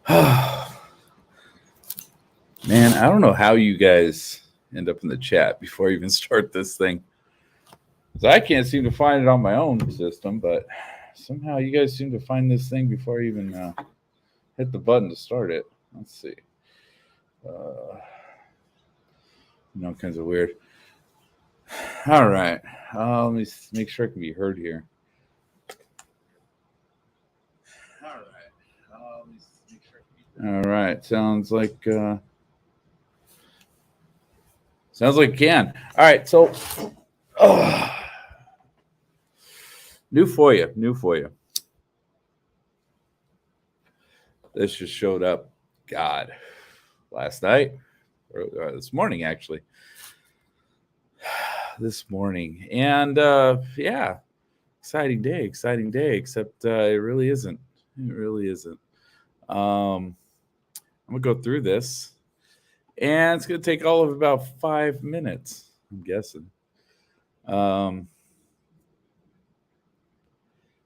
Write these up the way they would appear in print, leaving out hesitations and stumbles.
Man, I don't know how you guys end up in the chat before I even start this thing. 'Cause I can't seem to find it on my own system, but somehow you guys seem to find this thing before I even hit the button to start it. Let's see. All kinds of weird. All right. Let me make sure I can be heard here. All right. Sounds like it can. All right. So, new FOIA. This just showed up. God, last night or this morning, actually. This morning, and yeah, exciting day. Except it really isn't. It really isn't. I'm gonna go through this, and it's gonna take all of about 5 minutes. I'm guessing. Yeah,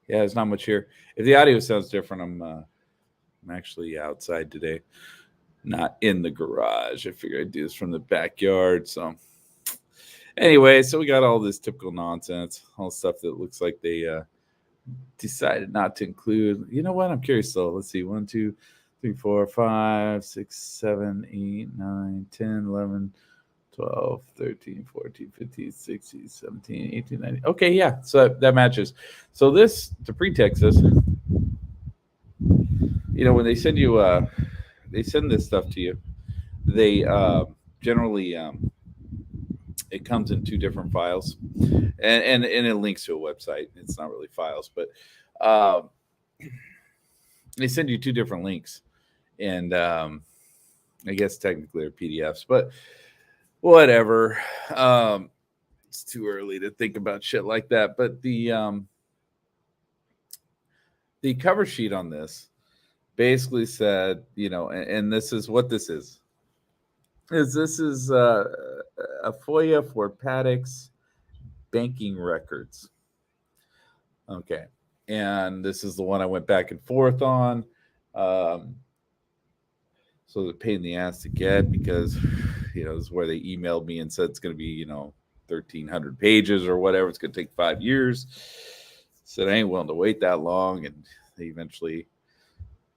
there's not much here. If the audio sounds different, I'm actually outside today, not in the garage. I figured I'd do this from the backyard. So anyway, so we got all this typical nonsense, all stuff that looks like they decided not to include. You know what? I'm curious though. Let's see. 1, 2, 3, 4, 5, 6, 7, 8, 9, 10, 11, 12, 13, 14, 15, 16, 17, 18, 19. Okay, yeah. So that matches. So this, the pretext is, when they send you, they send this stuff to you, they generally, it comes in 2 different files, and it links to a website. It's not really files, but they send you 2 different links, and I guess technically they're PDFs, but whatever. It's too early to think about shit like that. But the cover sheet on this basically said, and this is what this is a FOIA for Paddock's banking records. Okay. And this is the one I went back and forth on. So the pain in the ass to get, because, this is where they emailed me and said it's going to be, 1,300 pages or whatever. It's going to take 5 years. Said I ain't willing to wait that long. And they eventually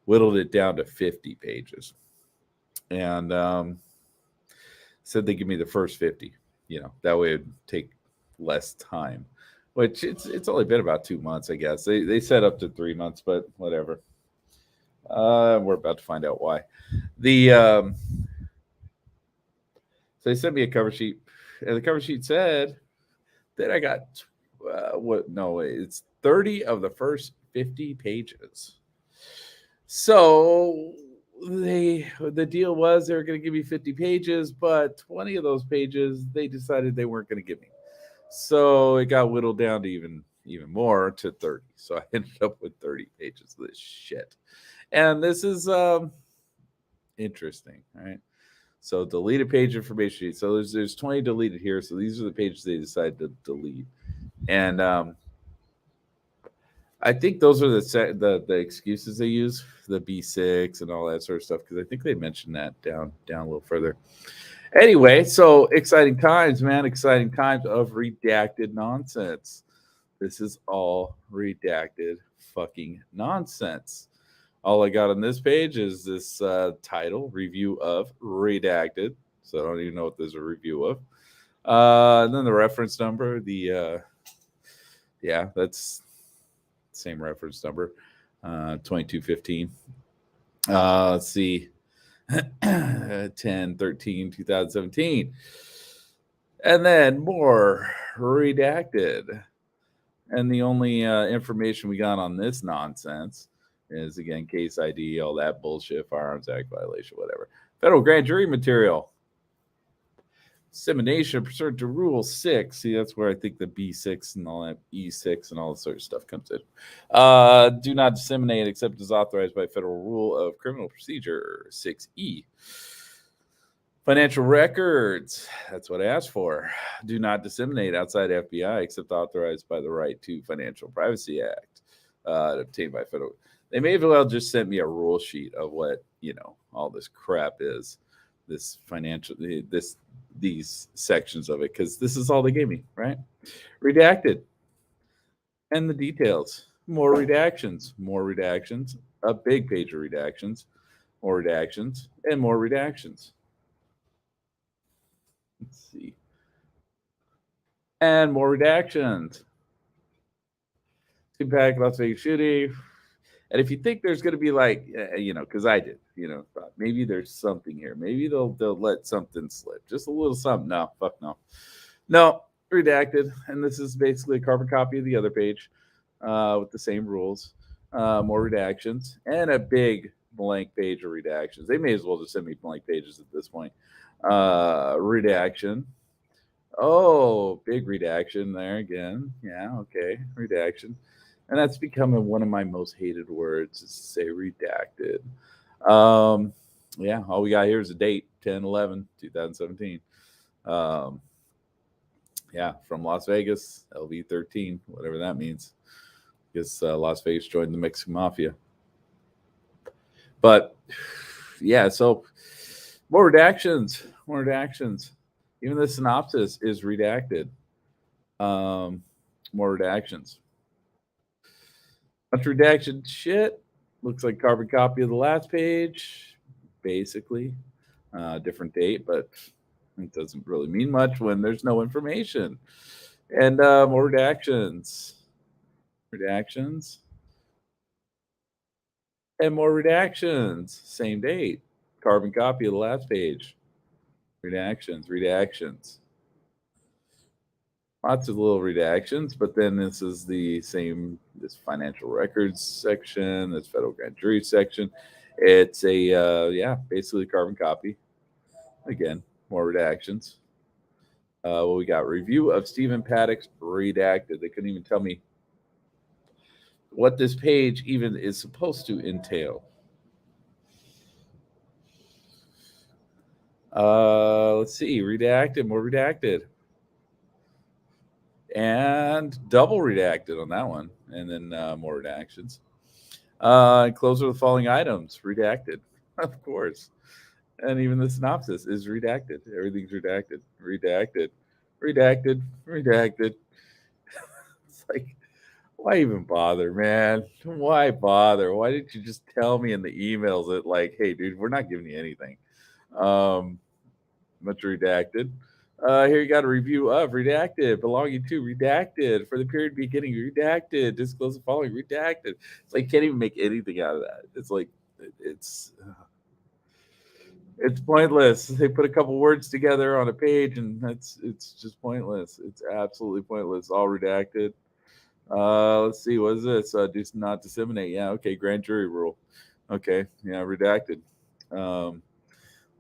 whittled it down to 50 pages. And said they give me the first 50. That way it'd take less time. Which it's only been about 2 months, I guess. They said up to 3 months, but whatever. We're about to find out why. So they sent me a cover sheet, and the cover sheet said that I got it's 30 of the first 50 pages. So the deal was they were going to give me 50 pages, but 20 of those pages they decided they weren't going to give me. So it got whittled down to even more, to 30. So I ended up with 30 pages of this shit. And this is interesting, right? So deleted page information sheet. So there's 20 deleted here. So these are the pages they decided to delete. And I think those are the excuses they use, the B6 and all that sort of stuff, because I think they mentioned that down a little further. Anyway, so exciting times, man. Exciting times of redacted nonsense. This is all redacted fucking nonsense. All I got on this page is this title, review of redacted. So I don't even know what there's a review of. And then the reference number, that's the same reference number, 2215. Let's see. 10/13/2017, and then more redacted. And the only information we got on this nonsense is, again, case ID, all that bullshit, Firearms Act violation, whatever. Federal grand jury material, dissemination pursuant to Rule 6. See, that's where I think the B6 and all that, E6 and all that sort of stuff comes in. Do not disseminate except as authorized by Federal Rule of Criminal Procedure 6E. Financial records, that's what I asked for. Do not disseminate outside FBI except authorized by the Right to Financial Privacy Act, obtained by federal. They may as well just sent me a rule sheet of what, all this crap is, this financial, these sections of it, because this is all they gave me, right? Redacted and the details. More redactions, a big page of redactions, more redactions, and more redactions. Let's see. And more redactions. Impact Las Vegas shooting. And if you think there's going to be like, because I did, thought maybe there's something here. Maybe they'll let something slip, just a little something. No, fuck no, no, redacted. And this is basically a carbon copy of the other page, with the same rules, more redactions, and a big blank page of redactions. They may as well just send me blank pages at this point. Redaction. Oh, big redaction there again. Yeah, okay, redaction. And that's becoming one of my most hated words is to say redacted. Yeah, all we got here is a date, 10/11/2017. Um, yeah, from Las Vegas, LV13, whatever that means. Because Las Vegas joined the Mexican Mafia. But yeah, so more redactions, more redactions. Even the synopsis is redacted. More redactions. Much redaction shit. Looks like carbon copy of the last page, basically. Different date, but it doesn't really mean much when there's no information. And more redactions. Redactions. And more redactions. Same date. Carbon copy of the last page. Redactions, redactions. Lots of little redactions, but then this is the same, this financial records section, this federal grand jury section. It's a, basically carbon copy. Again, more redactions. What we got? Review of Stephen Paddock's redacted. They couldn't even tell me what this page even is supposed to entail. Let's see. Redacted, more redacted. And double redacted on that one. And then more redactions. Close with the following items. Redacted, of course. And even the synopsis is redacted. Everything's redacted. Redacted. Redacted. Redacted. It's like, why even bother, man? Why bother? Why didn't you just tell me in the emails that, like, hey, dude, we're not giving you anything? Much redacted. Here you got a review of Redacted, belonging to Redacted for the period beginning. Redacted, disclose the following. Redacted. It's like can't even make anything out of that. It's like it's pointless. They put a couple words together on a page, and it's just pointless. It's absolutely pointless. All redacted. Let's see. What is this? Do not disseminate. Yeah. Okay. Grand jury rule. Okay. Yeah. Redacted.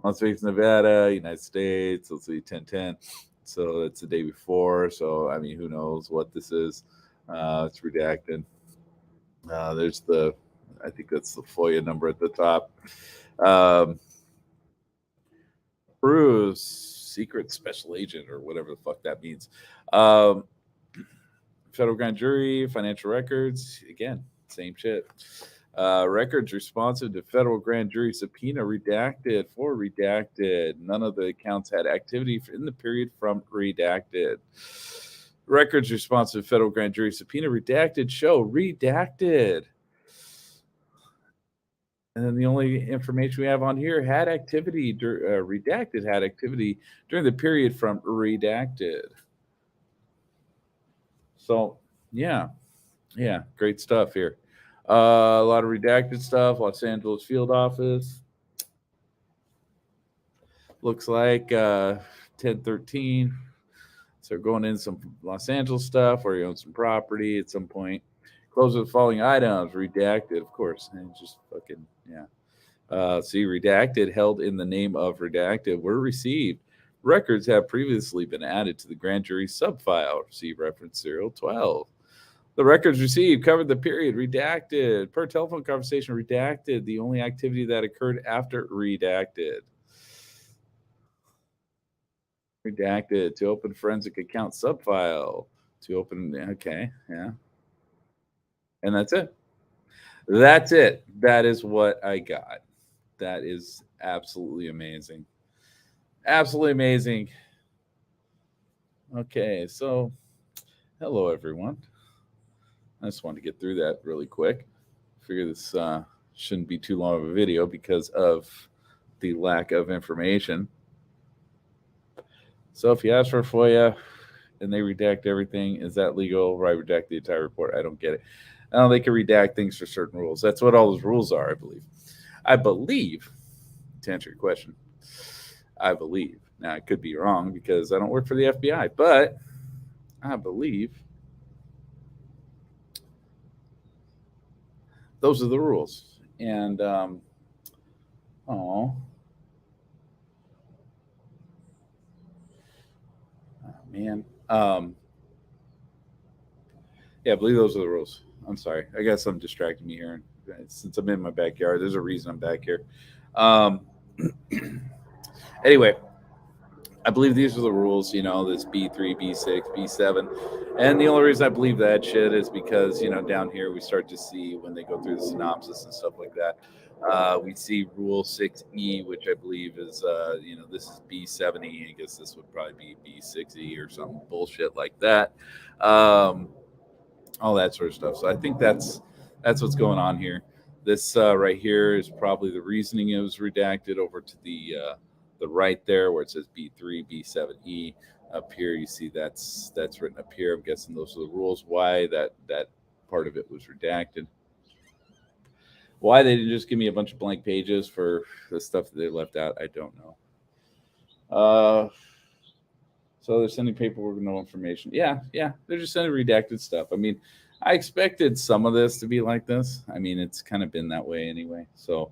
Las Vegas, Nevada, United States. Let's see, 10/10. So that's the day before. So I mean, who knows what this is? It's redacted. There's I think that's the FOIA number at the top. Bruce, secret special agent, or whatever the fuck that means. Federal grand jury, financial records. Again, same shit. Records responsive to federal grand jury subpoena redacted for redacted. None of the accounts had activity in the period from redacted. Records responsive to federal grand jury subpoena redacted show redacted. And then the only information we have on here had activity, redacted had activity during the period from redacted. So, yeah, great stuff here. A lot of redacted stuff. Los Angeles field office. Looks like 10/13. So going in some Los Angeles stuff where you own some property at some point. Close with the following items. Redacted, of course. And just fucking, yeah. See, redacted held in the name of redacted were received. Records have previously been added to the grand jury subfile. See reference 012. The records received covered the period redacted. Per telephone conversation, redacted. The only activity that occurred after redacted. Redacted. To open forensic account subfile. To open, okay, yeah. And that's it. That's it. That is what I got. That is absolutely amazing. Absolutely amazing. Okay, so hello everyone. I just wanted to get through that really quick. Figure this shouldn't be too long of a video because of the lack of information. So if you ask for FOIA and they redact everything, is that legal? Or I redact the entire report? I don't get it. They can redact things for certain rules. That's what all those rules are, I believe. I believe, to answer your question, I believe. Now, I could be wrong because I don't work for the FBI, but I believe those are the rules. And, man. Yeah, I believe those are the rules. I'm sorry. I got something distracting me here. Since I'm in my backyard, there's a reason I'm back here. Anyway, I believe these are the rules, this B3, B6, B7. And the only reason I believe that shit is because, down here we start to see when they go through the synopsis and stuff like that. We see Rule 6E, which I believe is, this is B70. I guess this would probably be B60 or some bullshit like that. All that sort of stuff. So I think that's what's going on here. This right here is probably the reasoning it was redacted over to the right there where it says B3, B7E. Up here, you see that's written up here. I'm guessing those are the rules. Why that part of it was redacted. Why they didn't just give me a bunch of blank pages for the stuff that they left out, I don't know. So they're sending paperwork with no information. Yeah, they're just sending redacted stuff. I mean, I expected some of this to be like this. I mean, it's kind of been that way anyway. So,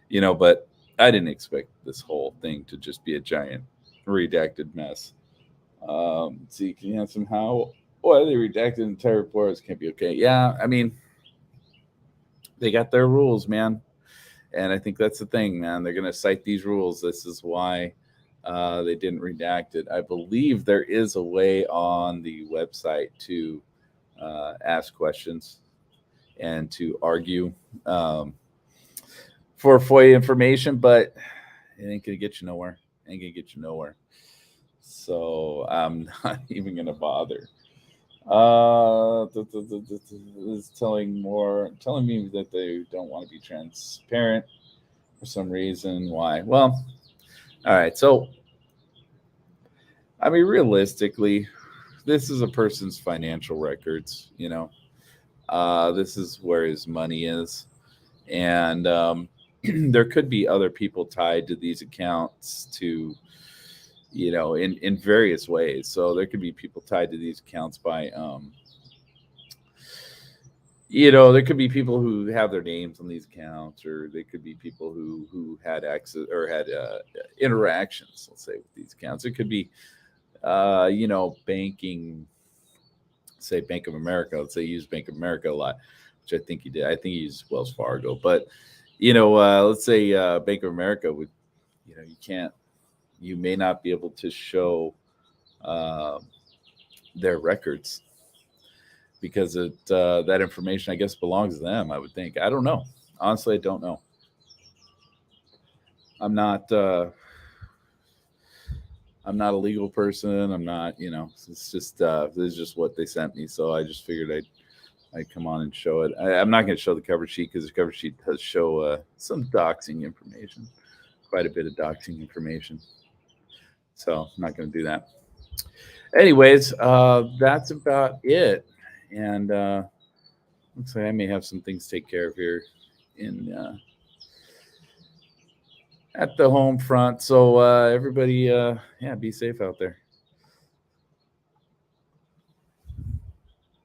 but I didn't expect this whole thing to just be a giant redacted mess. See, can you answer how? Why they redacted the entire report? This can't be okay. Yeah, I mean, they got their rules, man. And I think that's the thing, man. They're going to cite these rules. This is why they didn't redact it. I believe there is a way on the website to ask questions and to argue for FOIA information, but it ain't going to get you nowhere. So I'm not even going to bother. Is telling me that they don't want to be transparent for some reason. Why? Well, all right. So, I mean, realistically, this is a person's financial records. This is where his money is, and there could be other people tied to these accounts to, in various ways. So there could be people tied to these accounts by, there could be people who have their names on these accounts, or they could be people who had access or had interactions, let's say, with these accounts. It could be, banking, say Bank of America. Let's say he used Bank of America a lot, which I think he did. I think he used Wells Fargo, but let's say Bank of America would, you may not be able to show their records because that information, I guess, belongs to them. I would think. I don't know. Honestly, I don't know. I'm not a legal person. I'm not, it's just this is just what they sent me. So I just figured I'd come on and show it. I'm not going to show the cover sheet because the cover sheet does show some doxing information, quite a bit of doxing information. So I'm not going to do that. Anyways, that's about it. And looks like I may have some things to take care of here in at the home front. So everybody, be safe out there.